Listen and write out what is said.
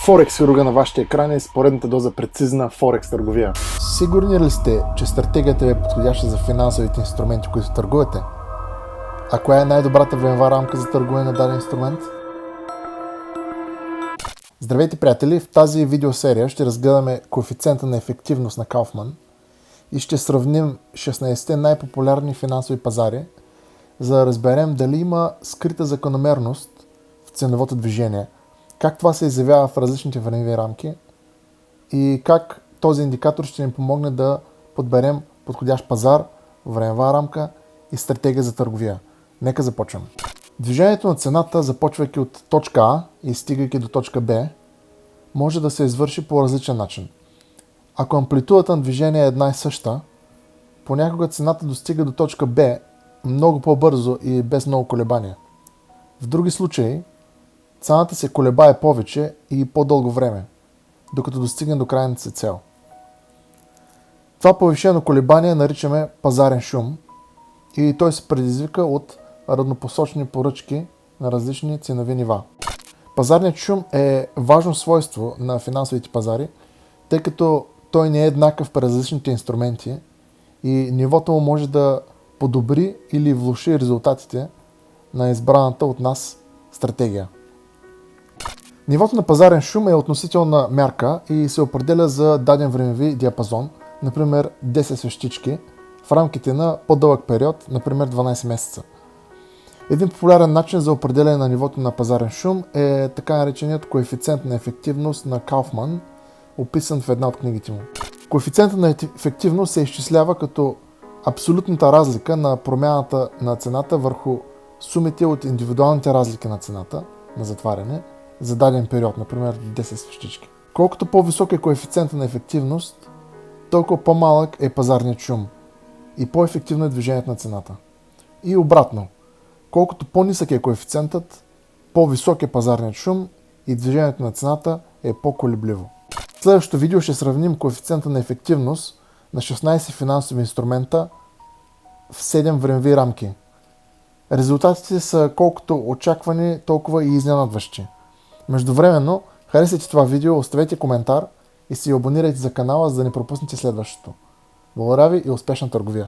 Форекс юруга на вашите екрани с поредната доза прецизна Форекс търговия. Сигурни ли сте, че стратегията ви е подходяща за финансовите инструменти, които търгувате? А коя е най-добрата времева рамка за търгуване на даден инструмент? Здравейте, приятели! В тази видеосерия ще разгледаме коефициента на ефективност на Кауфман и ще сравним 16 най-популярни финансови пазари, за да разберем дали има скрита закономерност в ценовото движение, как това се изявява в различните времеви рамки и как този индикатор ще ни помогне да подберем подходящ пазар, времева рамка и стратегия за търговия. Нека започваме. Движението на цената, започвайки от точка А и стигайки до точка Б, може да се извърши по различен начин. Ако амплитудата на движение е една и съща, понякога цената достига до точка Б много по-бързо и без много колебания. В други случаи, цената се колебае повече и по-дълго време, докато достигне до крайната си цел. Това повишено колебание наричаме пазарен шум и той се предизвика от разнопосочни поръчки на различни ценови нива. Пазарният шум е важно свойство на финансовите пазари, тъй като той не е еднакъв при различните инструменти и нивото му може да подобри или влоши резултатите на избраната от нас стратегия. Нивото на пазарен шум е относителна мярка и се определя за даден времеви диапазон, например 10 свещички, в рамките на по-дълъг период, например 12 месеца. Един популярен начин за определяне на нивото на пазарен шум е така нареченият коефициент на ефективност на Кауфман, описан в една от книгите му. Коефициентът на ефективност се изчислява като абсолютната разлика на промяната на цената върху сумите от индивидуалните разлики на цената на затваряне за даден период, например 10 свещички. Колкото по-висок е коефициентът на ефективност, толкова по-малък е пазарният шум и по-ефективно е движението на цената. И обратно, колкото по-нисък е коефициентът, по-висок е пазарният шум и движението на цената е по-колебливо. В следващото видео ще сравним коефициента на ефективност на 16 финансови инструмента в 7 времеви рамки. Резултатите са колкото очаквани, толкова и изненадващи. Междувременно, харесайте това видео, оставете коментар и се абонирайте за канала, за да не пропуснете следващото. Благодаря ви и успешна търговия!